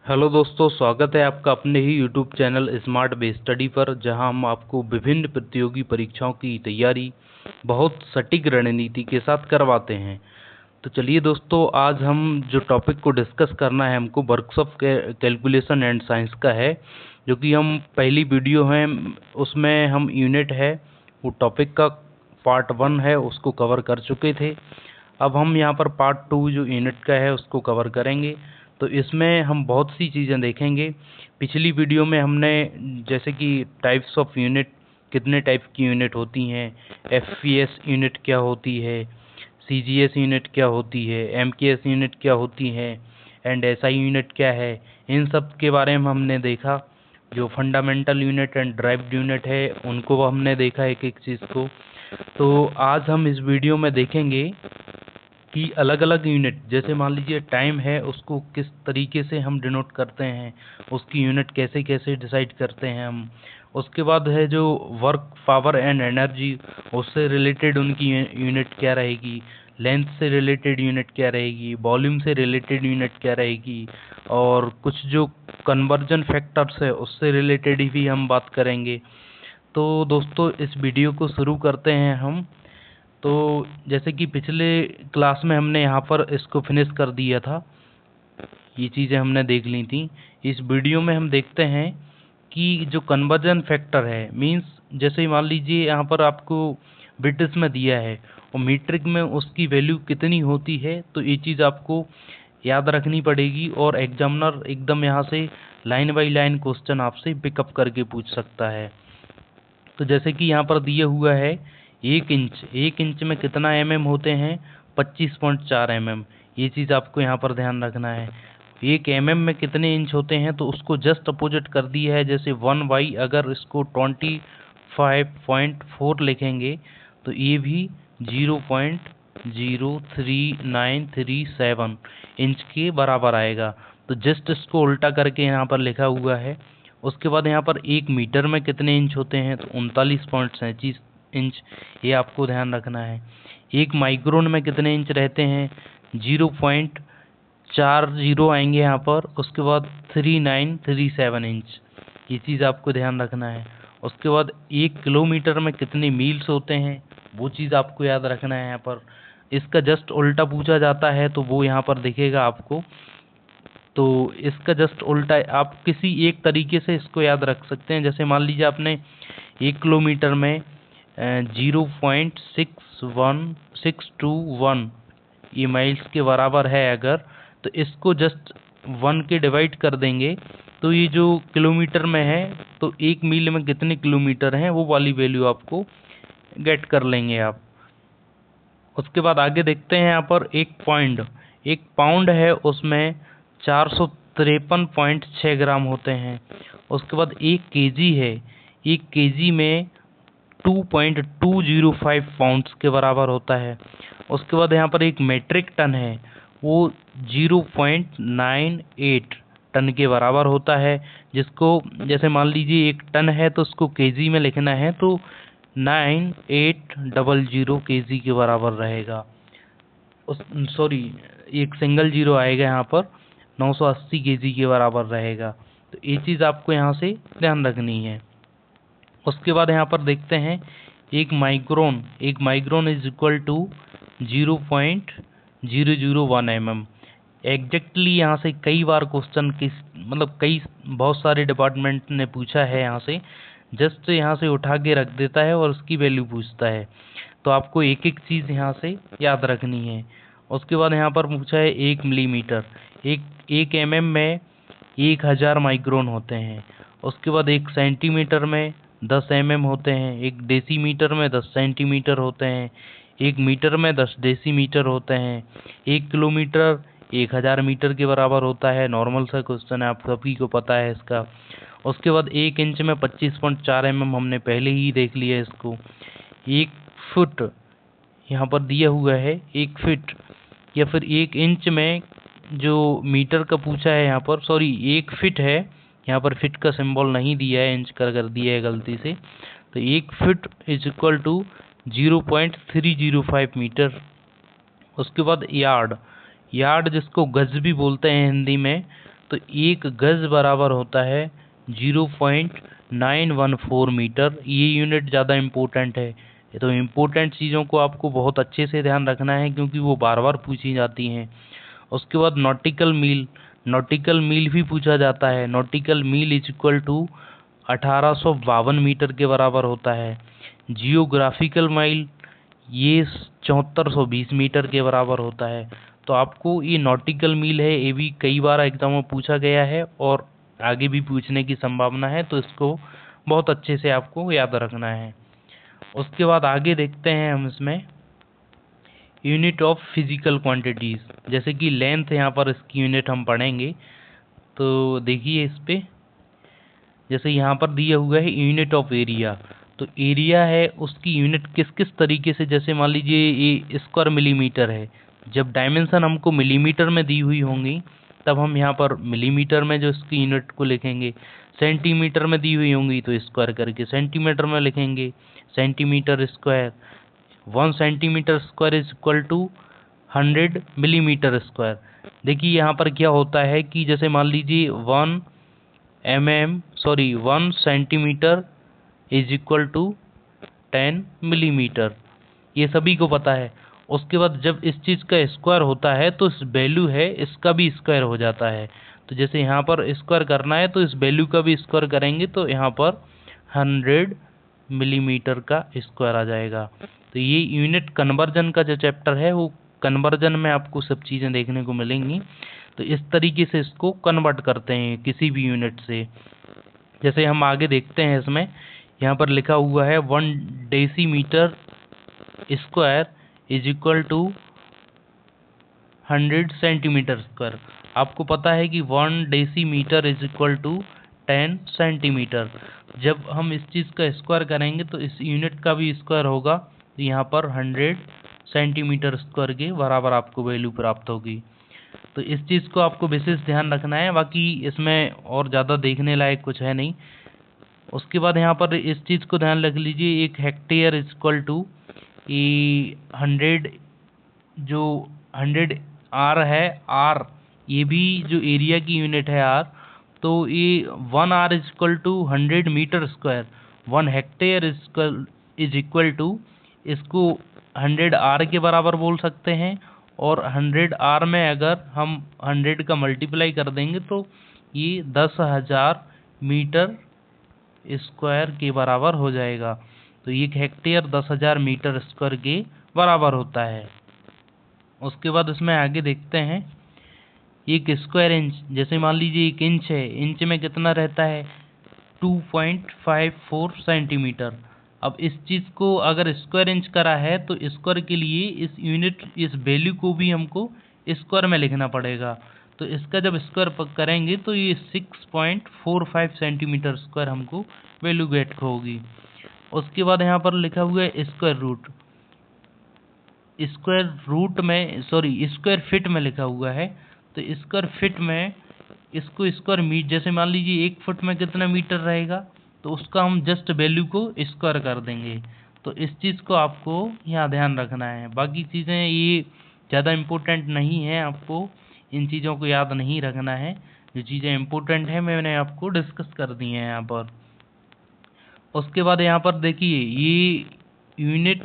Hello दोस्तों, स्वागत है आपका अपने ही YouTube channel smart base study पर, जहां हम आपको विभिन्न प्रतियोगी परीक्षाओं की तैयारी बहुत सटीक रणनीति के साथ करवाते हैं। तो चलिए दोस्तों, आज हम जो टॉपिक को डिस्कस करना है हमको वर्कशॉप कैलकुलेशन एंड साइंस का है, जो कि हम पहली वीडियो है उसमें हम यूनिट है वो टॉपिक का पार्ट 1 है उसको कवर कर चुके थे। अब हम यहाँ पर पार्ट 2 जो यूनिट का है उसको कवर करेंगे। तो इसमें हम बहुत सी चीज़ें देखेंगे। पिछली वीडियो में हमने जैसे कि टाइप्स ऑफ यूनिट, कितने टाइप की यूनिट होती हैं, एफपीएस यूनिट क्या होती है, सीजीएस यूनिट क्या होती है, एमकेएस यूनिट क्या होती है एंड एसआई यूनिट क्या है, इन सब के बारे में हमने देखा। जो fundamental unit and derived unit है उनको हमने देखा एक एक चीज़ को। तो आज हम इस वीडियो में देखेंगे कि अलग अलग यूनिट, जैसे मान लीजिए टाइम है, उसको किस तरीके से हम डिनोट करते हैं, उसकी यूनिट कैसे कैसे डिसाइड करते हैं हम। उसके बाद है जो वर्क पावर एंड एनर्जी, उससे रिलेटेड उनकी यूनिट क्या रहेगी, लेंथ से रिलेटेड यूनिट क्या रहेगी, वॉल्यूम से रिलेटेड यूनिट क्या रहेगी, और कुछ जो कन्वर्जन फैक्टर्स है उससे रिलेटेड भी हम बात करेंगे। तो दोस्तों, इस वीडियो को शुरू करते हैं हम। तो जैसे कि पिछले क्लास में हमने यहाँ पर इसको फिनिश कर दिया था, ये चीज़ें हमने देख ली थी। इस वीडियो में हम देखते हैं कि जो कन्वर्जन फैक्टर है, मींस जैसे मान लीजिए यहाँ पर आपको ब्रिटिश में दिया है और मीट्रिक में उसकी वैल्यू कितनी होती है, तो ये चीज़ आपको याद रखनी पड़ेगी और एग्जामिनर एकदम यहाँ से लाइन बाई लाइन क्वेश्चन आपसे पिकअप करके पूछ सकता है। तो जैसे कि यहाँ पर दिया हुआ है 1 इंच, 1 इंच में कितना होते हैं, 25.4 ये चीज़ आपको यहाँ पर ध्यान रखना है। 1 में कितने इंच होते हैं, तो उसको जस्ट अपोजिट कर दिया है। जैसे 1/, अगर इसको 25.4 लिखेंगे तो ये भी 0.03937 इंच के बराबर आएगा। तो जस्ट इसको उल्टा करके यहाँ पर लिखा हुआ है। उसके बाद यहाँ पर 1 मीटर में कितने इंच होते हैं, तो 39.37 इंच, ये आपको ध्यान रखना है। 1 माइक्रोन में कितने इंच रहते हैं, 0.40 आएंगे यहाँ पर। उसके बाद 3937 इंच, ये चीज़ आपको ध्यान रखना है। उसके बाद 1 किलोमीटर में कितने मील्स होते हैं, वो चीज़ आपको याद रखना है। यहाँ पर इसका जस्ट उल्टा पूछा जाता है तो वो यहाँ पर दिखेगा आपको। तो इसका जस्ट उल्टा आप किसी एक तरीके से इसको याद रख सकते हैं। जैसे मान लीजिए आपने 1 किलोमीटर में 0.61621 ये माइल्स के बराबर है अगर, तो इसको जस्ट 1 के डिवाइड कर देंगे तो ये जो किलोमीटर में है, तो 1 मील में कितने किलोमीटर हैं वो वाली वैल्यू आपको गेट कर लेंगे आप। उसके बाद आगे देखते हैं यहाँ पर 1 पाउंड है, उसमें 453.6 ग्राम होते हैं। उसके बाद 1 केजी है, 1 केजी में 2.205 पाउंड्स के बराबर होता है। उसके बाद यहाँ पर 1 मेट्रिक टन है, वो 0.98 टन के बराबर होता है। जिसको जैसे मान लीजिए 1 टन है तो उसको केजी में लिखना है, तो 9800 केजी के बराबर रहेगा। सॉरी, एक सिंगल जीरो आएगा यहाँ पर, 980 केजी के बराबर रहेगा। तो ये चीज़ आपको यहाँ से ध्यान रखनी है। उसके बाद यहाँ पर देखते हैं 1 micron is equal to 0.001 exactly. यहाँ से कई बार क्वेश्चन बहुत सारे डिपार्टमेंट ने पूछा है, यहाँ से जस्ट यहाँ से उठा के रख देता है और उसकी वैल्यू पूछता है। तो आपको एक एक चीज़ यहाँ से याद रखनी है। उसके बाद यहाँ पर पूछा है 1 मिलीमीटर, एक में 1000 माइक्रोन होते हैं। उसके बाद 1 सेंटीमीटर में 10 होते हैं। 1 डेसीमीटर में 10 सेंटीमीटर होते हैं। 1 मीटर में 10 डेसीमीटर होते हैं। 1 किलोमीटर 1000 मीटर के बराबर होता है। नॉर्मल सा क्वेश्चन है, आप सभी को पता है इसका। उसके बाद 1 इंच में 25.4 हमने पहले ही देख लिया इसको। 1 फुट यहाँ पर दिया हुआ है, 1 फीट या फिर 1 इंच में जो मीटर का पूछा है यहाँ पर, सॉरी 1 फीट है, यहाँ पर फिट का सिंबल नहीं दिया है, इंच कर दिया है गलती से। तो 1 feet is equal to 0.305 metre. उसके बाद यार्ड जिसको गज भी बोलते हैं हिंदी में, तो 1 गज बराबर होता है 0.914 मीटर। ये यूनिट ज़्यादा इम्पोर्टेंट है। तो इम्पोर्टेंट चीज़ों को आपको बहुत अच्छे से ध्यान रखना है क्योंकि वो बार बार पूछी जाती हैं। उसके बाद नॉटिकल मील, नॉटिकल मील भी पूछा जाता है। Nautical mile is equal to 1852 metre के बराबर होता है। जियोग्राफिकल माइल ये 7420 मीटर के बराबर होता है। तो आपको ये नॉटिकल मील है, ये भी कई बार एग्जाम में पूछा गया है और आगे भी पूछने की संभावना है, तो इसको बहुत अच्छे से आपको याद रखना है। उसके बाद आगे देखते हैं हम इसमें यूनिट ऑफ फिजिकल क्वांटिटीज, जैसे कि लेंथ, यहाँ पर इसकी यूनिट हम पढ़ेंगे। तो देखिए इस पे जैसे यहाँ पर दिया हुआ है यूनिट ऑफ एरिया। तो एरिया है उसकी यूनिट किस किस तरीके से, जैसे मान लीजिए ये स्क्वायर मिलीमीटर है, जब डायमेंशन हमको मिलीमीटर में दी हुई होंगी तब हम यहाँ पर मिलीमीटर में जो इसकी यूनिट को लिखेंगे। सेंटीमीटर में दी हुई होंगी तो स्क्वायर करके सेंटीमीटर में लिखेंगे, centimetre square. 1 centimetre square is equal to 100 millimetre square. देखिए यहाँ पर क्या होता है कि जैसे मान लीजिए 1 centimetre is equal to 10 millimetre, ये सभी को पता है। उसके बाद जब इस चीज़ का स्क्वायर होता है तो इस वैल्यू है इसका भी स्क्वायर हो जाता है। तो जैसे यहाँ पर स्क्वायर करना है तो इस वैल्यू का भी स्क्वायर करेंगे तो यहाँ पर 100 मिलीमीटर का स्क्वायर आ जाएगा। तो ये यूनिट कन्वर्जन का जो चैप्टर है वो कन्वर्जन में आपको सब चीज़ें देखने को मिलेंगी। तो इस तरीके से इसको कन्वर्ट करते हैं किसी भी यूनिट से। जैसे हम आगे देखते हैं इसमें यहाँ पर लिखा हुआ है 1 decimetre square is equal to 100 centimetre square. आपको पता है कि 1 decimetre is equal to 10 centimetre. जब हम इस चीज़ का स्क्वायर करेंगे तो इस यूनिट का भी स्क्वायर होगा, तो यहाँ पर 100 सेंटीमीटर स्क्वायर के बराबर आपको वैल्यू प्राप्त होगी। तो इस चीज़ को आपको विशेष ध्यान रखना है, बाकी इसमें और ज़्यादा देखने लायक कुछ है नहीं। उसके बाद यहाँ पर इस चीज़ को ध्यान रख लीजिए, 1 हेक्टेयर इज इक्वल टू 100, जो 100 आर है, आर ये भी जो एरिया की यूनिट है आर, तो ये 1 are is equal to 100 metre square. 1 hectare is equal to, इसको 100 आर के बराबर बोल सकते हैं, और 100 आर में अगर हम 100 का मल्टीप्लाई कर देंगे तो ये 10,000 मीटर स्क्वायर के बराबर हो जाएगा। तो 1 हेक्टेयर 10,000 मीटर स्क्वायर के बराबर होता है। उसके बाद इसमें आगे देखते हैं 1 स्क्वायर इंच, जैसे मान लीजिए 1 इंच है, इंच में कितना रहता है 2.54 सेंटीमीटर। अब इस चीज़ को अगर स्क्वायर इंच करा है तो स्क्वायर के लिए इस यूनिट, इस वैल्यू को भी हमको स्क्वायर में लिखना पड़ेगा। तो इसका जब स्क्वायर करेंगे तो ये 6.45 सेंटीमीटर स्क्वायर हमको वैल्यू गेट होगी। उसके बाद यहाँ पर लिखा हुआ है स्क्वायर रूट, स्क्वायर फिट में लिखा हुआ है। तो स्क्वायर फिट में इसको स्क्वायर मीटर, जैसे मान लीजिए 1 फुट में कितना मीटर रहेगा, तो उसका हम जस्ट वैल्यू को स्क्वायर कर देंगे। तो इस चीज़ को आपको यहाँ ध्यान रखना है। बाकी चीज़ें ये ज़्यादा इम्पोर्टेंट नहीं है, आपको इन चीज़ों को याद नहीं रखना है। जो चीज़ें इम्पोर्टेंट हैं मैंने आपको डिस्कस कर दी हैं यहाँ पर। उसके बाद यहाँ पर देखिए ये unit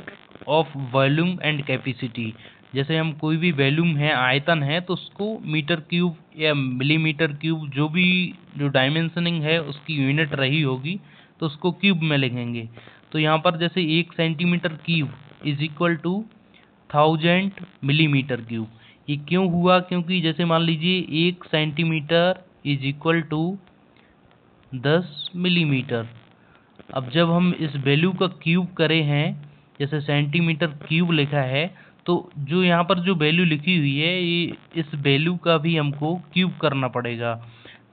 of volume and capacity, जैसे हम कोई भी वॉल्यूम है, आयतन है, तो उसको मीटर क्यूब या मिलीमीटर क्यूब, जो डायमेंशनिंग है उसकी यूनिट रही होगी तो उसको क्यूब में लिखेंगे। तो यहाँ पर जैसे 1 centimetre cube is equal to 1000 millimetre cube. ये क्यों हुआ, क्योंकि जैसे मान लीजिए 1 centimetre is equal to 10 millimetre. अब जब हम इस वैल्यू का क्यूब करे हैं, जैसे सेंटीमीटर क्यूब लिखा है, तो जो यहाँ पर जो वैल्यू लिखी हुई है ये इस वैल्यू का भी हमको क्यूब करना पड़ेगा।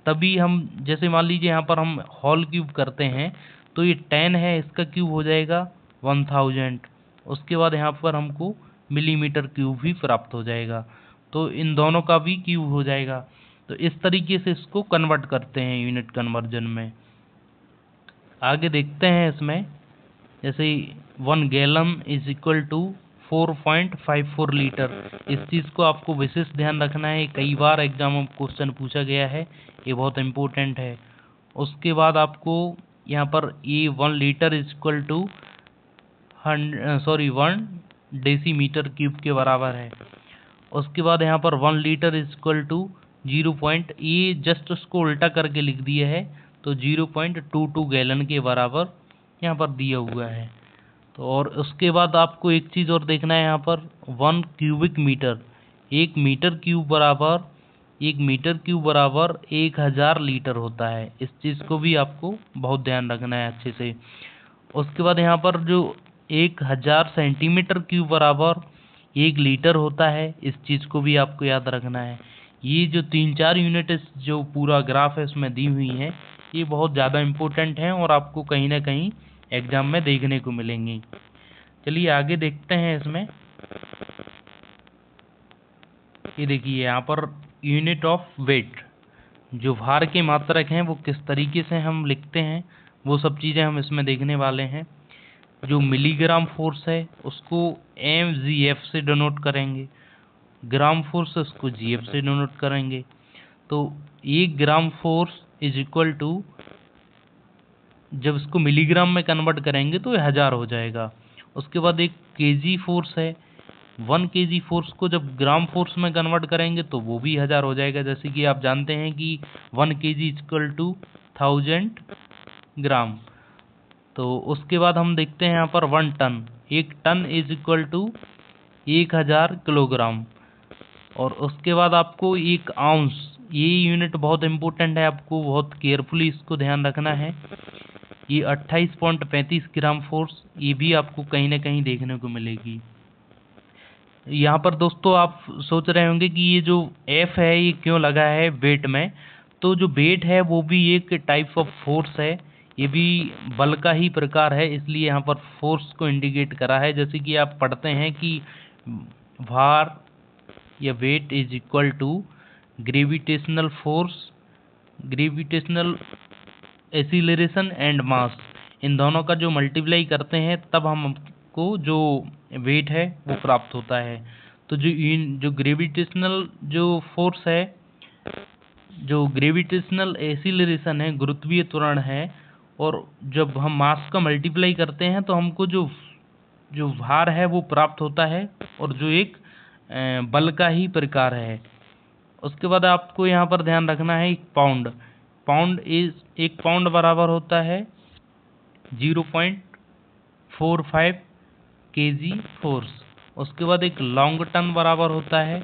तभी हम, जैसे मान लीजिए यहाँ पर हम होल क्यूब करते हैं तो ये 10 है, इसका क्यूब हो जाएगा 1000। उसके बाद यहाँ पर हमको मिलीमीटर क्यूब भी प्राप्त हो जाएगा, तो इन दोनों का भी क्यूब हो जाएगा। तो इस तरीके से इसको कन्वर्ट करते हैं यूनिट कन्वर्जन में। आगे देखते हैं इसमें, जैसे 1 gallon is equal to 4.54 litre. इस चीज़ को आपको विशेष ध्यान रखना है, कई बार एग्जाम में क्वेश्चन पूछा गया है, ये बहुत इम्पोर्टेंट है। उसके बाद आपको यहाँ पर ये 1 litre is equal to 1 decimetre cube के बराबर है। उसके बाद यहाँ पर 1 लीटर इज इक्वल टू 0. ये जस्ट उसको उल्टा करके लिख दिया है, तो 0.22 गैलन के बराबर यहाँ पर दिया हुआ है। तो और उसके बाद आपको एक चीज़ और देखना है, यहाँ पर 1 क्यूबिक मीटर, 1 मीटर क्यूब बराबर 1000 लीटर होता है। इस चीज़ को भी आपको बहुत ध्यान रखना है अच्छे से। उसके बाद यहाँ पर जो 1000 सेंटीमीटर क्यूब बराबर 1 लीटर होता है, इस चीज़ को भी आपको याद रखना है। ये जो 3-4 यूनिट जो पूरा ग्राफ है इसमें दी हुई हैं, ये बहुत ज़्यादा इम्पोर्टेंट हैं और आपको कहीं ना कहीं एग्जाम में देखने को मिलेंगी। चलिए आगे देखते हैं इसमें। ये देखिए यहाँ पर यूनिट ऑफ वेट, जो भार के मात्रक हैं वो किस तरीके से हम लिखते हैं, वो सब चीज़ें हम इसमें देखने वाले हैं। जो मिलीग्राम फोर्स है उसको mgf से डिनोट करेंगे, ग्राम फोर्स उसको gf से डिनोट करेंगे। तो 1 gram force is equal to, जब इसको मिलीग्राम में कन्वर्ट करेंगे तो 1000 हो जाएगा। उसके बाद एक केजी फोर्स है, 1 केजी फोर्स को जब ग्राम फोर्स में कन्वर्ट करेंगे तो वो भी 1000 हो जाएगा। जैसे कि आप जानते हैं कि 1 केजी इक्वल टू 1000 ग्राम। तो उसके बाद हम देखते हैं यहाँ पर 1 ton, 1 ton is equal to 1000 kilogram. और उसके बाद आपको 1 आउंस, ये यूनिट बहुत इंपॉर्टेंट है, आपको बहुत केयरफुली इसको ध्यान रखना है। ये 28.35 ग्राम फोर्स, ये भी आपको कहीं ना कहीं देखने को मिलेगी। यहाँ पर दोस्तों आप सोच रहे होंगे कि ये जो F है ये क्यों लगा है वेट में। तो जो वेट है वो भी एक टाइप ऑफ फोर्स है, ये भी बल का ही प्रकार है, इसलिए यहाँ पर फोर्स को इंडिकेट करा है। जैसे कि आप पढ़ते हैं कि भार या weight is equal to gravitational force, gravitational acceleration and mass, इन दोनों का जो मल्टीप्लाई करते हैं तब हमको जो वेट है वो प्राप्त होता है। तो जो ग्रेविटेशनल जो फोर्स है, जो ग्रेविटेशनल एक्सीलरेशन है, गुरुत्वीय त्वरण है, और जब हम मास का मल्टीप्लाई करते हैं तो हमको जो जो भार है वो प्राप्त होता है, और जो एक बल का ही प्रकार है। उसके बाद आपको यहाँ पर ध्यान रखना है, एक पाउंड, एक पाउंड बराबर होता है 0.45 केजी फोर्स। उसके बाद एक लॉन्ग टन बराबर होता है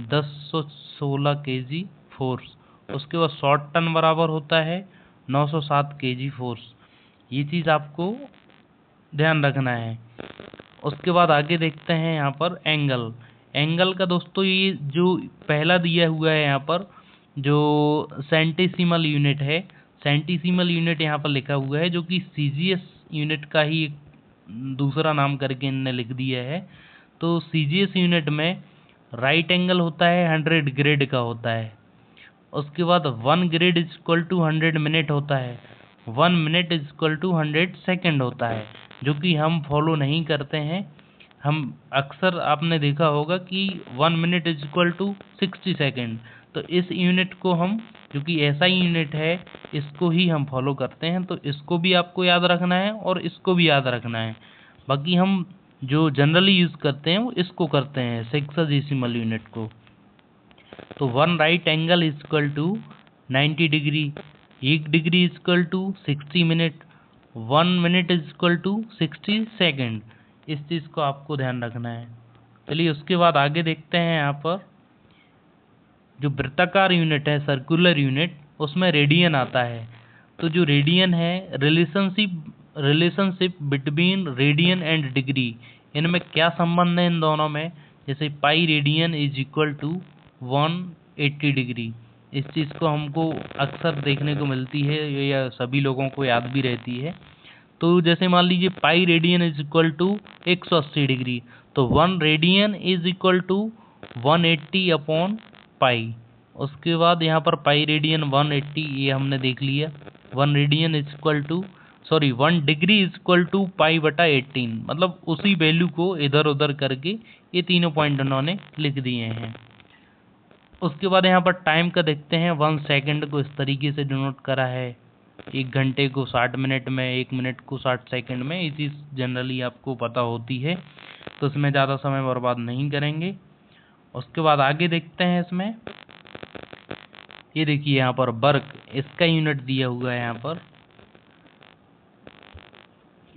1016 केजी फोर्स। उसके बाद शॉर्ट टन बराबर होता है 907 केजी फोर्स। ये चीज़ आपको ध्यान रखना है। उसके बाद आगे देखते हैं यहाँ पर एंगल का दोस्तों, ये जो पहला दिया हुआ है यहाँ पर जो सेंटीसीमल यूनिट है, सेंटीसीमल यूनिट यहाँ पर लिखा हुआ है, जो कि सीजीएस यूनिट का ही एक दूसरा नाम करके इनने लिख दिया है। तो सीजीएस यूनिट में राइट एंगल होता है 100 ग्रेड का होता है। उसके बाद 1 grade is equal to 100 minute होता है, 1 minute is equal to 100 second होता है, जो कि हम फॉलो नहीं करते हैं। हम अक्सर आपने देखा होगा कि 1 minute is equal to 60 second. तो इस यूनिट को हम, जो कि ऐसा ही यूनिट है, इसको ही हम फॉलो करते हैं। तो इसको भी आपको याद रखना है और इसको भी याद रखना है। बाकी हम जो जनरली यूज़ करते हैं वो इसको करते हैं, सेक्साडेसिमल यूनिट को। तो 1 right angle is equal to 90 degree, 1 degree is equal to 60 minute, 1 minute is equal to 60 second. इस चीज़ को आपको ध्यान रखना है। चलिए उसके बाद आगे देखते हैं। यहाँ पर जो वृत्ताकार यूनिट है, सर्कुलर यूनिट, उसमें रेडियन आता है। तो जो रेडियन है, relationship between radian and degree, इनमें क्या संबंध है इन दोनों में। जैसे pi radian is equal to 180 degree, इस चीज़ को हमको अक्सर देखने को मिलती है या सभी लोगों को याद भी रहती है। तो जैसे मान लीजिए pi radian is equal to 180 degree, तो 1 radian is equal to 180 upon pi. उसके बाद यहाँ पर पाई रेडियन 180, ये हमने देख लिया। 1 radian is equal to sorry 1 degree is equal to pi बटा 18, मतलब उसी वैल्यू को इधर उधर करके ये तीनों पॉइंट उन्होंने लिख दिए हैं। उसके बाद यहाँ पर टाइम का देखते हैं। 1 सेकंड को इस तरीके से डिनोट करा है, 1 घंटे को 60 मिनट में, 1 मिनट को 60 सेकंड में। ये चीज़ जनरली आपको पता होती है, तो इसमें ज़्यादा समय बर्बाद नहीं करेंगे। उसके बाद आगे देखते हैं इसमें। ये देखिए यहाँ पर वर्क, इसका यूनिट दिया हुआ है यहाँ पर।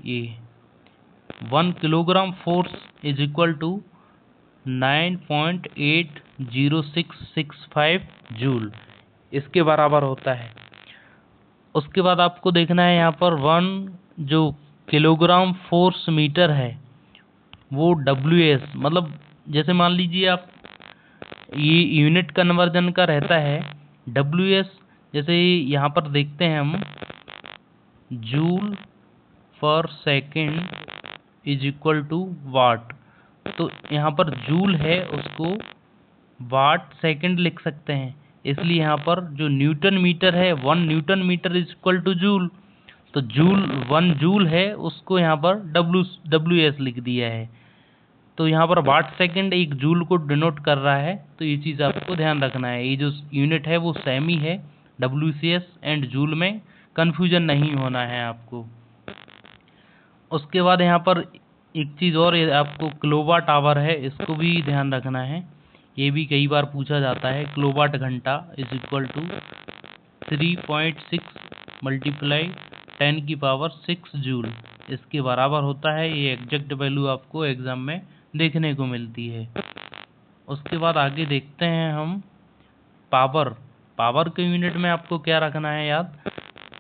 ये 1 kilogram force is equal to 9.80665 joule, इसके बराबर होता है। उसके बाद आपको देखना है यहाँ पर 1 जो किलोग्राम फोर्स मीटर है वो WS, मतलब जैसे मान लीजिए आप ये यूनिट कन्वर्जन का रहता है WS, जैसे यहाँ पर देखते हैं हम joule per second is equal to watt, तो यहाँ पर जूल है उसको वाट सेकंड लिख सकते हैं। इसलिए यहाँ पर जो न्यूटन मीटर है 1 newton metre is equal to joule, तो जूल 1 जूल है उसको यहाँ पर WS लिख दिया है। तो यहाँ पर वाट सेकंड एक जूल को डिनोट कर रहा है, तो ये चीज़ आपको ध्यान रखना है। ये जो यूनिट है वो सेम ही है, WCS एंड जूल में कन्फ्यूजन नहीं होना है आपको। उसके बाद यहाँ पर एक चीज़ और, ये आपको किलोवाट आवर है, इसको भी ध्यान रखना है। ये भी कई बार पूछा जाता है। किलोवाट घंटा इज इक्वल टू 3.6 मल्टीप्लाई 10 की पावर 6 जूल, इसके बराबर होता है। ये एग्जैक्ट वैल्यू आपको एग्जाम में देखने को मिलती है। उसके बाद आगे देखते हैं हम पावर। पावर के यूनिट में आपको क्या रखना है याद,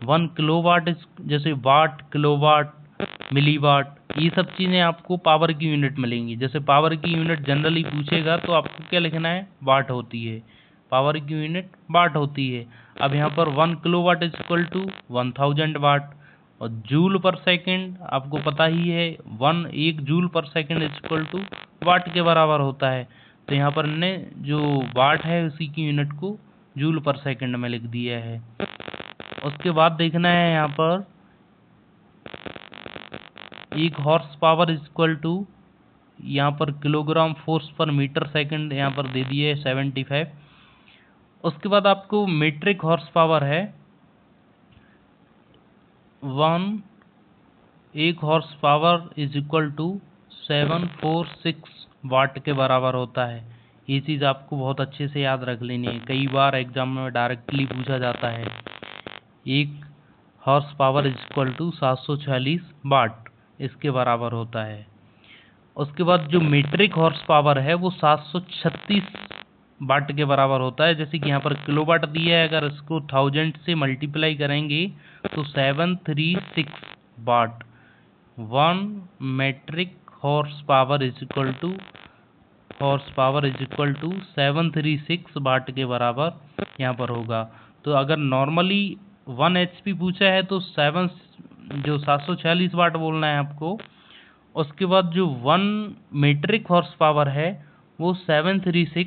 1 किलोवाट, जैसे वाट, किलोवाट, मिलीवाट, ये सब चीज़ें आपको पावर की यूनिट मिलेंगी। जैसे पावर की यूनिट जनरली पूछेगा तो आपको क्या लिखना है, वाट होती है, पावर की यूनिट वाट होती है। अब यहाँ पर 1 किलोवाट इज इक्वल टू 1000 वाट, और जूल पर सेकंड आपको पता ही है, 1 joule per second is equal to watt के बराबर होता है। तो यहाँ पर हमने जो वाट है उसी की यूनिट को जूल पर सेकंड में लिख दिया है। उसके बाद देखना है यहाँ पर 1 horse power is equal to, यहाँ पर kilogram force per metre second यहाँ पर दे दिए 75। उसके बाद आपको मीट्रिक हॉर्स पावर है 1 horse power is equal to 746 watt के बराबर होता है। ये चीज़ आपको बहुत अच्छे से याद रख लेनी है, कई बार एग्जाम में डायरेक्टली पूछा जाता है। 1 horse power is equal to 746 watt, इसके बराबर होता है। उसके बाद जो मीट्रिक हॉर्स पावर है वो 736 वाट के बराबर होता है। जैसे कि यहाँ पर किलोवाट दिया है, अगर इसको 1000 से मल्टीप्लाई करेंगे तो 736 watt. 1 metric horse power is equal to 736 watt के बराबर यहाँ पर होगा। तो अगर नॉर्मली 1 HP पूछा है तो 746 वाट बोलना है आपको। उसके बाद जो 1 मीट्रिक हॉर्स पावर है वो 736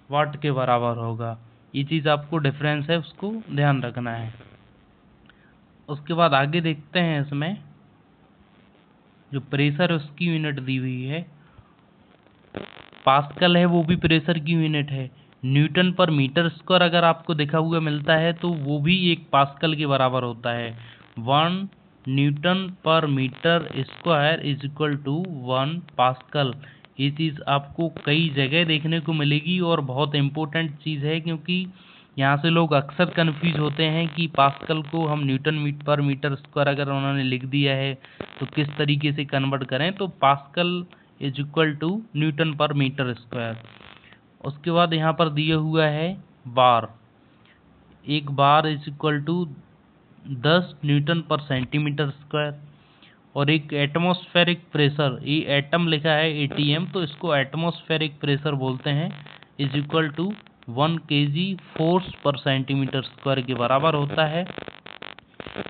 वाट के बराबर होगा। ये चीज़ आपको डिफरेंस है, उसको ध्यान रखना है। उसके बाद आगे देखते हैं, इसमें जो प्रेशर है उसकी यूनिट दी हुई है, पास्कल है वो भी प्रेशर की यूनिट है। न्यूटन पर मीटर स्क्वायर अगर आपको देखा हुआ मिलता है तो वो भी एक पास्कल के बराबर होता है। 1 newton per metre square is equal to 1 pascal. ये चीज़ आपको कई जगह देखने को मिलेगी और बहुत इम्पोर्टेंट चीज़ है, क्योंकि यहाँ से लोग अक्सर कन्फ्यूज होते हैं कि पास्कल को हम न्यूटन पर मीटर स्क्वायर अगर उन्होंने लिख दिया है तो किस तरीके से कन्वर्ट करें। तो pascal is equal to newton per metre square. उसके बाद यहाँ पर दिया हुआ है bar, 1 bar is equal to 10 newton per centimetre square. और एक एटमॉस्फेरिक प्रेशर, ये एटम लिखा है ATM, तो इसको एटमॉस्फेरिक प्रेशर बोलते हैं, is equal to 1 kg force per centimetre square के बराबर होता है।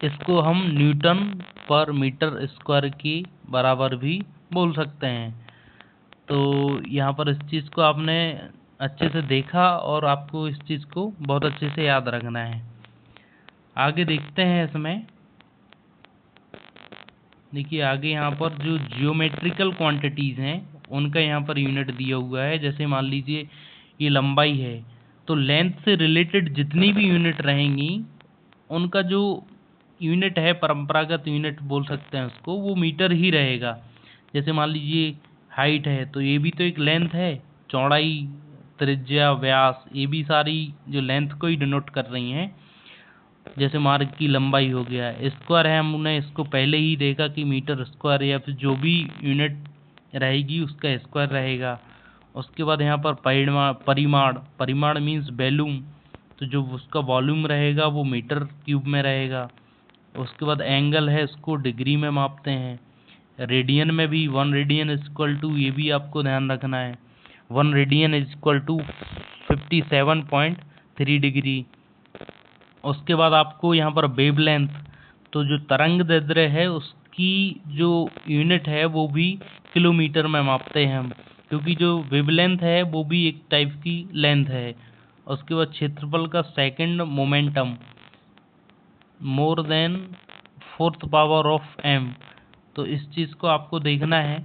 इसको हम न्यूटन पर मीटर स्क्वायर के बराबर भी बोल सकते हैं। तो यहाँ पर इस चीज़ को आपने अच्छे से देखा और आपको इस चीज़ को बहुत अच्छे से याद रखना है। आगे देखते हैं, इसमें देखिए आगे यहाँ पर जो जियोमेट्रिकल क्वांटिटीज़ हैं उनका यहाँ पर यूनिट दिया हुआ है। जैसे मान लीजिए ये लंबाई है, तो लेंथ से रिलेटेड जितनी भी यूनिट रहेंगी उनका जो यूनिट है, परंपरागत यूनिट बोल सकते हैं उसको, वो मीटर ही रहेगा। जैसे मान लीजिए हाइट है, तो ये भी तो एक लेंथ है। चौड़ाई, त्रिज्या, व्यास, ये भी सारी जो लेंथ को ही डिनोट कर रही हैं। जैसे मार्ग की लंबाई हो गया, स्क्वायर है, हमने इसको पहले ही देखा कि मीटर स्क्वायर या फिर जो भी यूनिट रहेगी उसका स्क्वायर रहेगा। उसके बाद यहाँ पर परिमाण, परिमाण मीन्स वॉल्यूम, तो जो उसका वॉल्यूम रहेगा वो मीटर क्यूब में रहेगा। उसके बाद एंगल है, उसको डिग्री में मापते हैं। रेडियन में भी 1 रेडियन इज इक्वल टू, ये भी आपको ध्यान रखना है, 1 radian is equal to 57.3 degree. उसके बाद आपको यहाँ पर वेवलेंथ, तो जो तरंग दैर्ध्य है उसकी जो यूनिट है वो भी किलोमीटर में मापते हैं हम, क्योंकि जो वेवलेंथ है वो भी एक टाइप की लेंथ है। उसके बाद क्षेत्रफल का second momentum more than 4th power of m, तो इस चीज़ को आपको देखना है।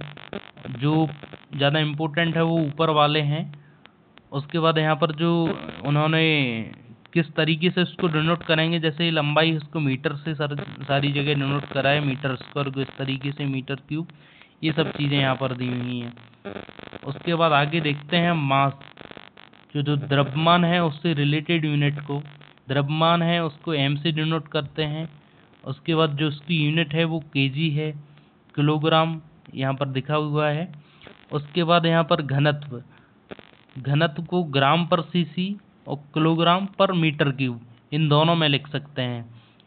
जो ज़्यादा इम्पोर्टेंट है वो ऊपर वाले हैं। उसके बाद यहाँ पर जो उन्होंने किस तरीके से उसको डिनोट करेंगे, जैसे लंबाई उसको मीटर से सारी जगह डिनोट करा है, मीटर स्क्वायर को इस तरीके से मीटर क्यूब, ये सब चीज़ें यहाँ पर दी हुई हैं। उसके बाद आगे देखते हैं मास, जो द्रव्यमान है उससे रिलेटेड यूनिट को, द्रव्यमान है उसको m से डिनोट करते हैं। उसके बाद जो उसकी यूनिट है वो केजी है, किलोग्राम यहाँ पर दिखा हुआ है। उसके बाद यहाँ पर घनत्व, घनत्व को ग्राम पर सीसी और किलोग्राम पर मीटर क्यूब, इन दोनों में लिख सकते हैं।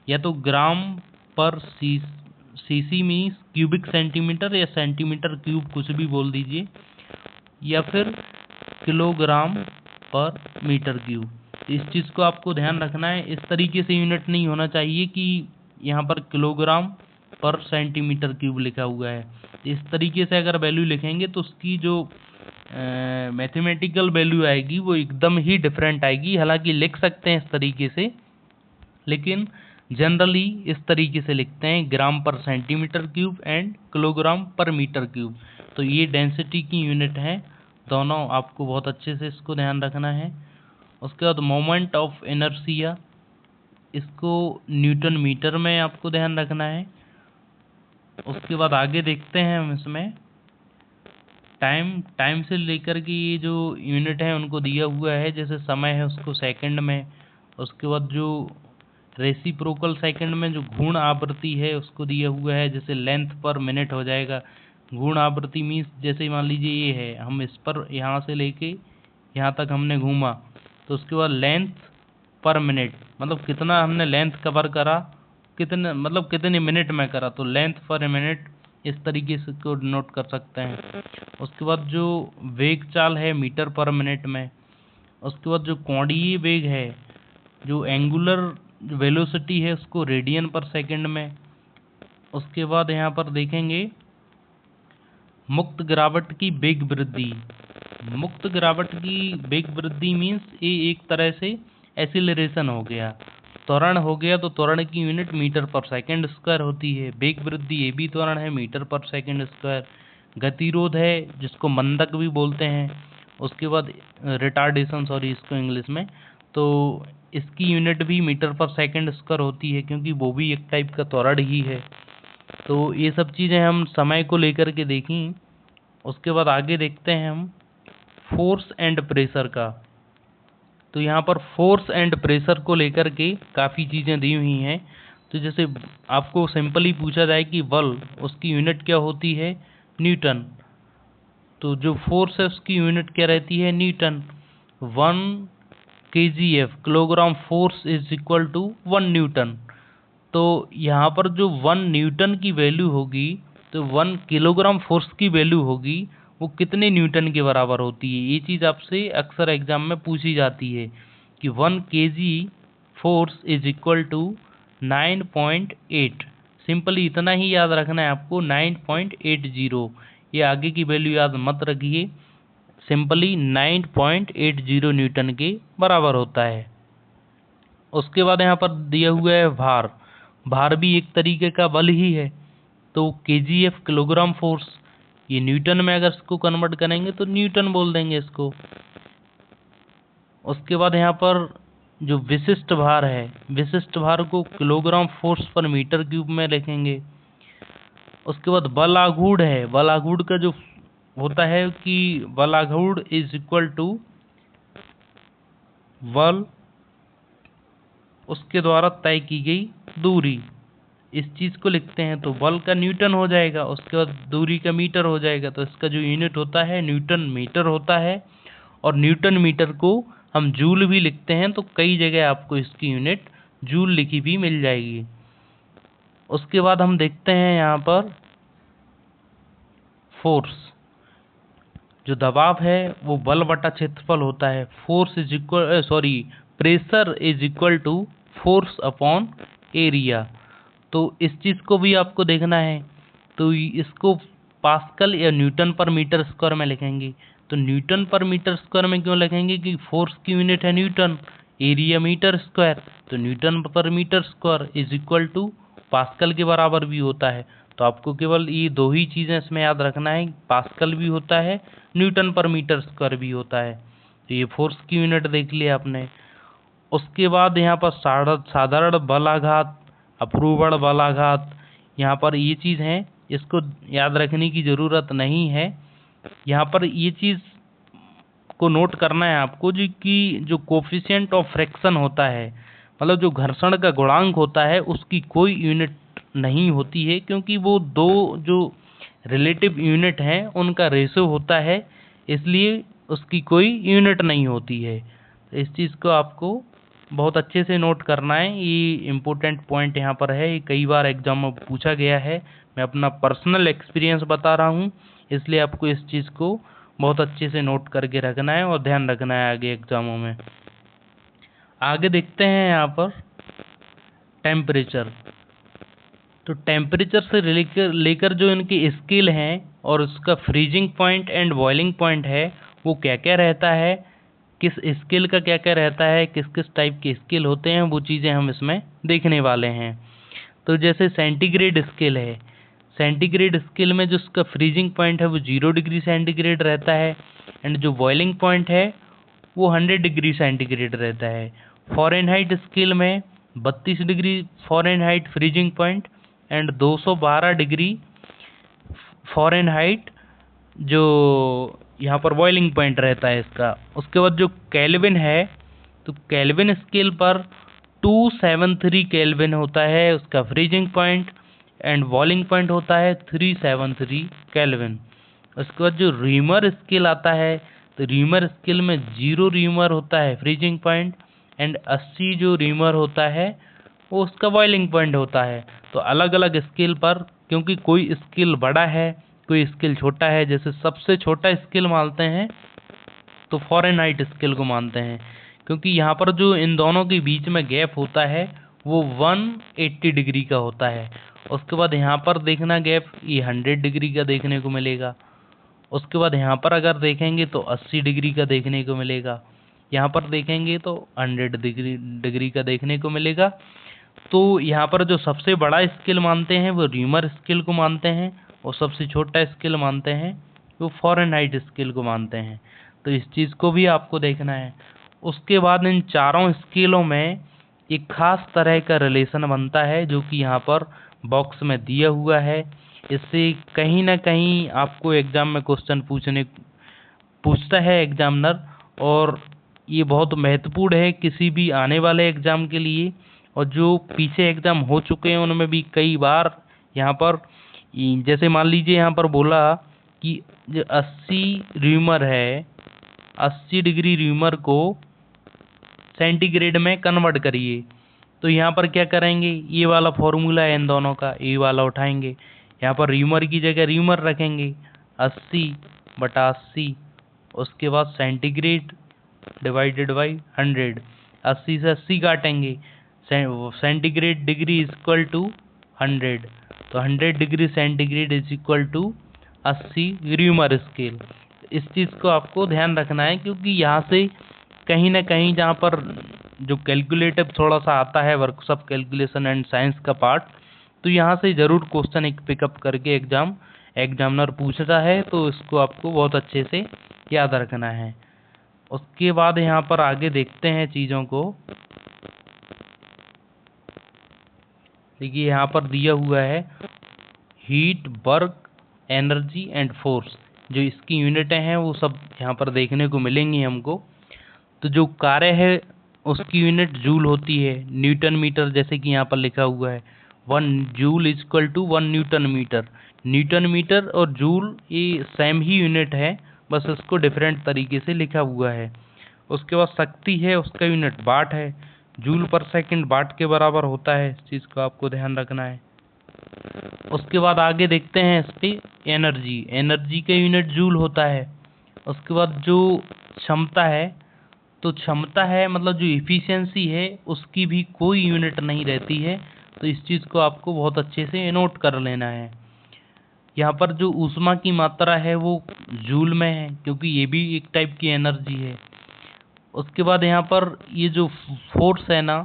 या तो ग्राम पर सीसी मीन्स क्यूबिक सेंटीमीटर या सेंटीमीटर क्यूब, कुछ भी बोल दीजिए, या फिर किलोग्राम पर मीटर क्यूब। इस चीज़ को आपको ध्यान रखना है। इस तरीके से यूनिट नहीं होना चाहिए कि यहाँ पर किलोग्राम पर सेंटीमीटर क्यूब लिखा हुआ है। इस तरीके से अगर वैल्यू लिखेंगे तो उसकी जो मैथमेटिकल वैल्यू आएगी वो एकदम ही डिफरेंट आएगी। हालांकि लिख सकते हैं इस तरीके से, लेकिन जनरली इस तरीके से लिखते हैं, ग्राम पर सेंटीमीटर क्यूब एंड किलोग्राम पर मीटर क्यूब। तो ये डेंसिटी की यूनिट है दोनों, आपको बहुत अच्छे से इसको ध्यान रखना है। उसके बाद मोमेंट ऑफ इनर्शिया, इसको न्यूटन मीटर में आपको ध्यान रखना है। उसके बाद आगे देखते हैं हम इसमें टाइम से लेकर के ये जो यूनिट है उनको दिया हुआ है। जैसे समय है उसको सेकंड में, उसके बाद जो रेसिप्रोकल सेकंड में जो घूर्ण आवृत्ति है उसको दिया हुआ है। जैसे लेंथ पर मिनट हो जाएगा, घूर्ण आवृत्ति मीन्स जैसे मान लीजिए ये है, हम इस पर यहाँ से लेके यहाँ तक हमने घूमा, तो उसके बाद लेंथ पर मिनट, मतलब कितना हमने लेंथ कवर करा, कितने मतलब कितने मिनट में करा, तो लेंथ पर मिनट, इस तरीके से को नोट कर सकते हैं। उसके बाद जो वेग चाल है मीटर पर मिनट में। उसके बाद जो कोणीय वेग है, जो एंगुलर वेलोसिटी है, उसको रेडियन पर सेकंड में। उसके बाद यहाँ पर देखेंगे मुक्त गिरावट की वेग वृद्धि। मुक्त गिरावट की वेग वृद्धि मीन्स ये एक तरह से एक्सीलरेशन हो गया, त्वरण हो गया, तो त्वरण की यूनिट मीटर पर सेकंड स्क्वायर होती है। वेग वृद्धि ये भी त्वरण है, मीटर पर सेकंड स्क्वायर। गतिरोध है जिसको मंदक भी बोलते हैं। उसके बाद रिटार्डेशन, सॉरी इसको इंग्लिश में, तो इसकी यूनिट भी मीटर पर सेकंड स्क्वायर होती है, क्योंकि वो भी एक टाइप का त्वरण ही है। तो ये सब चीज़ें हम समय को लेकर के देखी। उसके बाद आगे देखते हैं हम फोर्स एंड प्रेशर का। तो यहाँ पर फोर्स एंड प्रेशर को लेकर के काफ़ी चीज़ें दी हुई हैं। तो जैसे आपको सिंपली पूछा जाए कि बल, उसकी यूनिट क्या होती है, न्यूटन। तो जो फोर्स है उसकी यूनिट क्या रहती है, newton. 1 kgf, kilogram force is equal to 1 newton. तो यहाँ पर जो 1 न्यूटन की वैल्यू होगी, तो 1 किलोग्राम फोर्स की वैल्यू होगी, वो कितने न्यूटन के बराबर होती है। ये चीज़ आपसे अक्सर एग्जाम में पूछी जाती है कि 1 kg force is equal to 9.8। Simply इतना ही याद रखना है आपको, 9.80। ये आगे की वैल्यू याद मत रखिए, सिंपली 9.80 न्यूटन के बराबर होता है। उसके बाद यहाँ पर दिया हुआ है भार। भार भी एक तरीके का बल ही है। तो केजीएफ किलोग्राम फोर्स, ये न्यूटन में अगर इसको कन्वर्ट करेंगे तो न्यूटन बोल देंगे इसको। उसके बाद यहाँ पर जो विशिष्ट भार है, विशिष्ट भार को kilogram force per metre cube में लिखेंगे। उसके बाद बल आघूर्ण है, बल आघूर्ण का जो होता है कि बल आघूर्ण इज इक्वल टू बल उसके द्वारा तय की गई दूरी, इस चीज को लिखते हैं। तो बल का न्यूटन हो जाएगा, उसके बाद दूरी का मीटर हो जाएगा। तो इसका जो यूनिट होता है न्यूटन मीटर होता है, और न्यूटन मीटर को हम जूल भी लिखते हैं। तो कई जगह आपको इसकी यूनिट जूल लिखी भी मिल जाएगी। उसके बाद हम देखते हैं यहाँ पर फोर्स, जो दबाव है वो बल बटा क्षेत्रफल होता है। Force is equal pressure is equal to force upon area. तो इस चीज को भी आपको देखना है। तो इसको पास्कल या न्यूटन पर मीटर स्क्वायर में लिखेंगे। तो न्यूटन पर मीटर स्क्वायर में क्यों लिखेंगे कि फोर्स की यूनिट है न्यूटन, एरिया मीटर स्क्वायर। तो newton per metre square is equal to pascal के बराबर भी होता है। तो आपको केवल ये दो ही चीजें इसमें याद रखना है, पास्कल भी होता है, न्यूटन पर मीटर स्क्वायर भी होता है। तो ये फोर्स की यूनिट देख लिया आपने। उसके बाद यहाँ पर साधारण बलाघात, अपरूपण बलाघात, यहाँ पर ये चीज़ है, इसको याद रखने की ज़रूरत नहीं है। यहाँ पर ये चीज़ को नोट करना है आपको जी कि जो कोफिशिएंट ऑफ फ्रैक्शन होता है, मतलब जो घर्षण का गुणांक होता है, उसकी कोई यूनिट नहीं होती है, क्योंकि वो दो जो रिलेटिव यूनिट हैं उनका रेशो होता है, इसलिए उसकी कोई यूनिट नहीं होती है। तो इस चीज़ को आपको बहुत अच्छे से नोट करना है। ये इम्पोर्टेंट पॉइंट यहाँ पर है, ये कई बार एग्जाम में पूछा गया है। मैं अपना पर्सनल एक्सपीरियंस बता रहा हूँ, इसलिए आपको इस चीज़ को बहुत अच्छे से नोट करके रखना है और ध्यान रखना है आगे एग्जामों में। आगे देखते हैं यहाँ पर टेम्परेचर। तो टेम्परेचर से लेकर जो इनकी स्केल हैं और उसका freezing point and boiling point है, वो क्या क्या रहता है, किस स्केल का क्या क्या रहता है, किस किस टाइप के स्केल होते हैं, वो चीज़ें हम इसमें देखने वाले हैं। तो जैसे सेंटीग्रेड स्केल है, सेंटीग्रेड स्केल में जो उसका फ्रीजिंग पॉइंट है वो 0 डिग्री सेंटीग्रेड रहता है, एंड जो बॉइलिंग पॉइंट है वो 100 डिग्री सेंटीग्रेड रहता है। फ़ारेनहाइट स्केल में 32 degree Fahrenheit freezing point and 212 degree Fahrenheit जो यहाँ पर बॉइलिंग पॉइंट रहता है इसका। उसके बाद जो केल्विन है, तो केल्विन स्केल पर 273 केल्विन होता है उसका freezing point, and boiling point होता है 373 केल्विन। उसके बाद जो रीमर स्केल आता है, तो रीमर स्केल में 0 रीमर होता है फ्रीजिंग पॉइंट, एंड 80 जो रीमर होता है वो उसका बॉइलिंग पॉइंट होता है। तो अलग अलग स्केल पर, क्योंकि कोई स्केल बड़ा है कोई स्केल छोटा है, जैसे सबसे छोटा स्केल मानते हैं तो फ़ारेनहाइट स्केल को मानते हैं, क्योंकि यहाँ पर जो इन दोनों के बीच में गैप होता है वो 180 डिग्री का होता है। उसके बाद यहाँ पर देखना गैप, ये 100 डिग्री का देखने को मिलेगा। उसके बाद यहाँ पर अगर देखेंगे तो 80 डिग्री का देखने को मिलेगा, यहाँ पर देखेंगे तो 100 डिग्री का देखने को मिलेगा। तो यहाँ पर जो सबसे बड़ा स्केल मानते हैं वो रीमर स्केल को मानते हैं, और सबसे छोटा स्केल मानते हैं वो फ़ारेनहाइट स्केल को मानते हैं। तो इस चीज़ को भी आपको देखना है। उसके बाद इन चारों स्केलों में एक खास तरह का रिलेशन बनता है, जो कि यहाँ पर बॉक्स में दिया हुआ है। इससे कहीं ना कहीं आपको एग्जाम में क्वेश्चन पूछता है एग्जामिनर, और ये बहुत महत्वपूर्ण है किसी भी आने वाले एग्जाम के लिए। और जो पीछे एग्जाम हो चुके हैं उनमें भी कई बार यहाँ पर, जैसे मान लीजिए यहाँ पर बोला कि जो 80 र्यूमर है, 80 डिग्री र्यूमर को सेंटीग्रेड में कन्वर्ट करिए। तो यहाँ पर क्या करेंगे, ये वाला फॉर्मूला है इन दोनों का, ये वाला उठाएंगे, यहाँ पर र्यूमर की जगह र्यूमर रखेंगे 80/80। उसके बाद सेंटीग्रेड डिवाइडेड बाई 100, 80 से 80 काटेंगे, centigrade degree is equal to 100, तो 100 degree centigrade is equal to 80 Reaumur scale. इस चीज़ को आपको ध्यान रखना है, क्योंकि यहाँ से कहीं ना कहीं जहाँ पर जो कैलकुलेटिव थोड़ा सा आता है, वर्कशॉप कैलकुलेशन एंड साइंस का पार्ट, तो यहाँ से ज़रूर क्वेश्चन एक पिकअप करके एग्जामिनर पूछता है, तो इसको आपको बहुत अच्छे से याद रखना है। उसके बाद यहाँ पर आगे देखते हैं चीज़ों को। देखिए यहाँ पर दिया हुआ है heat, work, energy and force, जो इसकी यूनिटें हैं वो सब यहाँ पर देखने को मिलेंगी हमको। तो जो कार्य है उसकी यूनिट जूल होती है, न्यूटन मीटर, जैसे कि यहाँ पर लिखा हुआ है 1 joule is equal to 1 newton metre. Newton metre और जूल ये सेम ही यूनिट है, बस इसको डिफरेंट तरीके से लिखा हुआ है। उसके बाद शक्ति है, उसका यूनिट वाट है, जूल पर सेकंड वाट के बराबर होता है, इस चीज़ को आपको ध्यान रखना है। उसके बाद आगे देखते हैं इस पे एनर्जी का यूनिट जूल होता है। उसके बाद जो क्षमता है, तो क्षमता है मतलब जो इफिशियंसी है उसकी भी कोई यूनिट नहीं रहती है, तो इस चीज़ को आपको बहुत अच्छे से नोट कर लेना है। यहाँ पर जो ऊष्मा की मात्रा है वो जूल में है, क्योंकि ये भी एक टाइप की एनर्जी है। उसके बाद यहाँ पर ये जो फोर्स है ना,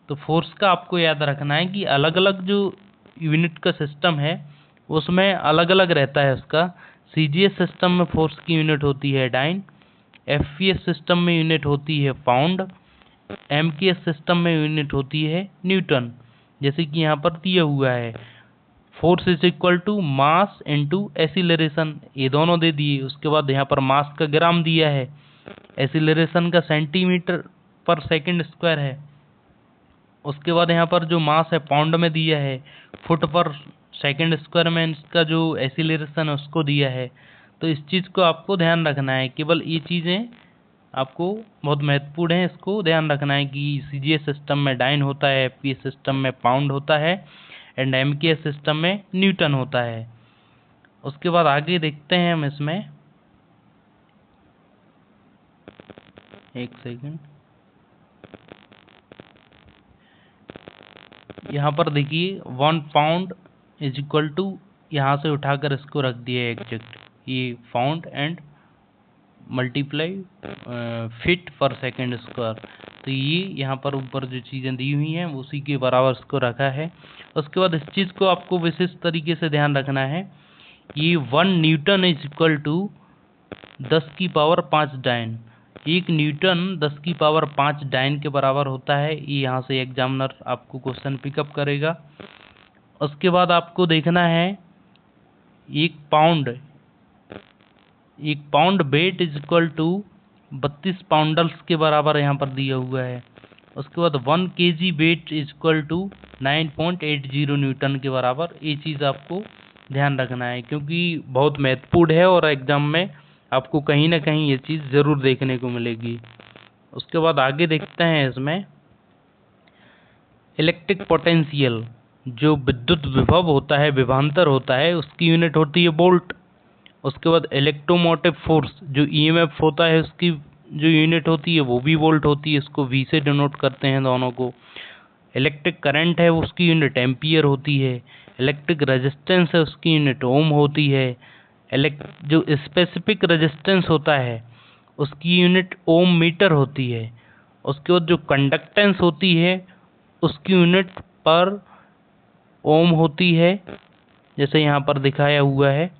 तो फोर्स का आपको याद रखना है कि अलग अलग जो यूनिट का सिस्टम है उसमें अलग अलग रहता है उसका। सीजीएस सिस्टम में फोर्स की यूनिट होती है डाइन, एफपीएस सिस्टम में यूनिट होती है पाउंड, एमकेएस सिस्टम में यूनिट होती है न्यूटन, जैसे कि यहाँ पर दिया हुआ है force is equal to mass into acceleration, ये दोनों दे दिए। उसके बाद यहाँ पर मास का ग्राम दिया है, एसिलरेशन का सेंटीमीटर पर सेकंड स्क्वायर है। उसके बाद यहाँ पर जो मास है पाउंड में दिया है, फुट पर सेकंड स्क्वायर में इसका जो एसिलरेशन है उसको दिया है। तो इस चीज़ को आपको ध्यान रखना है, केवल ये चीज़ें आपको बहुत महत्वपूर्ण है, इसको ध्यान रखना है कि सीजीएस सिस्टम में डाइन होता है, एफपीएस सिस्टम में पाउंड होता है एंड एमकेएस सिस्टम में न्यूटन होता है। उसके बाद आगे देखते हैं हम इसमें, एक सेकंड, यहाँ पर देखिए 1 पाउंड इज इक्वल टू, यहाँ से उठाकर इसको रख दिया एग्जैक्ट, ये पाउंड एंड मल्टीप्लाई फिट पर सेकंड स्क्वायर, तो ये यहाँ पर ऊपर जो चीज़ें दी हुई हैं उसी के बराबर इसको रखा है। उसके बाद इस चीज़ को आपको विशेष तरीके से ध्यान रखना है, ये 1 न्यूटन इज इक्वल टू 10 की पावर 5 डाइन, 1 न्यूटन 10 की पावर 5 डाइन के बराबर होता है। ये यहाँ से एग्जामिनर आपको क्वेश्चन पिकअप करेगा। उसके बाद आपको देखना है एक pound weight is equal to 32 poundals के बराबर यहाँ पर दिया हुआ है। उसके बाद 1 KG weight is equal to 9.80 newton के बराबर। ये चीज़ आपको ध्यान रखना है क्योंकि बहुत महत्वपूर्ण है और एग्जाम में आपको कहीं ना कहीं ये चीज़ ज़रूर देखने को मिलेगी। उसके बाद आगे देखते हैं इसमें इलेक्ट्रिक पोटेंशियल, जो विद्युत विभव होता है, विभवांतर होता है, उसकी यूनिट होती है वोल्ट। उसके बाद इलेक्ट्रोमोटिव फोर्स, जो ईएमएफ होता है, उसकी जो यूनिट होती है वो भी वोल्ट होती है, इसको वी से डिनोट करते हैं दोनों को। इलेक्ट्रिक करंट है उसकी यूनिट एम्पियर होती है। इलेक्ट्रिक रेजिस्टेंस है उसकी यूनिट ओम होती है। जो स्पेसिफिक रेजिस्टेंस होता है उसकी यूनिट ओम मीटर होती है। उसके बाद जो कंडक्टेंस होती है उसकी यूनिट पर ओम होती है, जैसे यहाँ पर दिखाया हुआ है।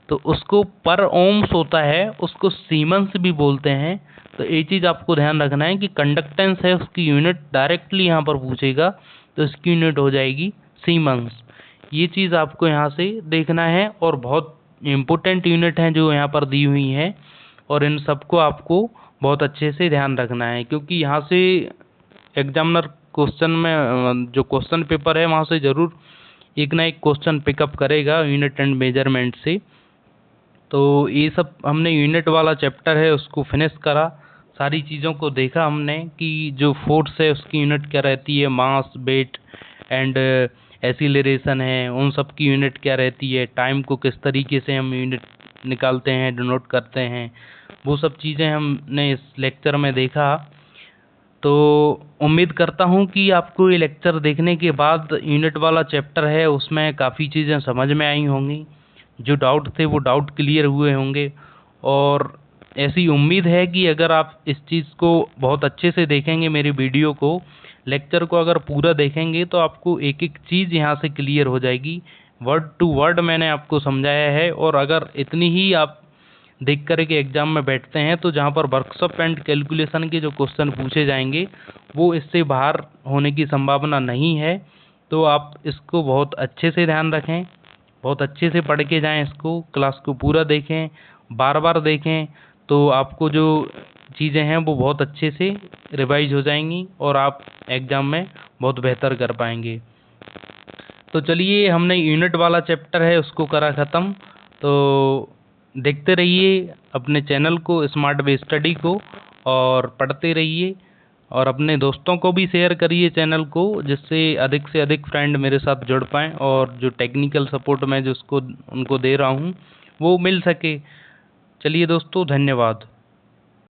तो उसको पर ओम्स होता है, उसको सीमेंस भी बोलते हैं। तो ये चीज़ आपको ध्यान रखना है कि कंडक्टेंस है उसकी यूनिट डायरेक्टली यहाँ पर पूछेगा तो इसकी यूनिट हो जाएगी सीमेंस। ये चीज़ आपको यहाँ से देखना है और बहुत इम्पोर्टेंट यूनिट हैं जो यहाँ पर दी हुई हैं और इन सबको आपको बहुत अच्छे से ध्यान रखना है क्योंकि यहाँ से एग्जामिनर क्वेश्चन में जो क्वेश्चन पेपर है वहाँ से ज़रूर एक ना एक क्वेश्चन पिकअप करेगा यूनिट एंड मेजरमेंट से। तो ये सब हमने यूनिट वाला चैप्टर है उसको फिनिश करा, सारी चीज़ों को देखा हमने कि जो फोर्स है उसकी यूनिट क्या रहती है, मास, वेट एंड एसिलरेशन है, उन सब की यूनिट क्या रहती है, टाइम को किस तरीके से हम यूनिट निकालते हैं, डिनोट करते हैं, वो सब चीज़ें हमने इस लेक्चर में देखा। तो उम्मीद करता हूँ कि आपको ये लेक्चर देखने के बाद यूनिट वाला चैप्टर है उसमें काफ़ी चीज़ें समझ में आई होंगी, जो डाउट थे वो डाउट क्लियर हुए होंगे। और ऐसी उम्मीद है कि अगर आप इस चीज़ को बहुत अच्छे से देखेंगे मेरी वीडियो को, लेक्चर को अगर पूरा देखेंगे तो आपको एक एक चीज़ यहाँ से क्लियर हो जाएगी। वर्ड टू वर्ड मैंने आपको समझाया है। और अगर इतनी ही आप देख कर के एग्जाम में बैठते हैं तो जहाँ पर वर्कशॉप एंड कैलकुलेशन के जो क्वेश्चन पूछे जाएंगे वो इससे बाहर होने की संभावना नहीं है। तो आप इसको बहुत अच्छे से ध्यान रखें, बहुत अच्छे से पढ़ के जाएं, इसको क्लास को पूरा देखें, बार बार देखें, तो आपको जो चीज़ें हैं वो बहुत अच्छे से रिवाइज हो जाएंगी और आप एग्ज़ाम में बहुत बेहतर कर पाएंगे। तो चलिए, हमने यूनिट वाला चैप्टर है उसको करा ख़त्म। तो देखते रहिए अपने चैनल को, स्मार्ट वे स्टडी को, और पढ़ते रहिए और अपने दोस्तों को भी शेयर करिए चैनल को, जिससे अधिक से अधिक फ्रेंड मेरे साथ जुड़ पाएँ और जो टेक्निकल सपोर्ट मैं जिसको उनको दे रहा हूँ वो मिल सके। चलिए दोस्तों, धन्यवाद।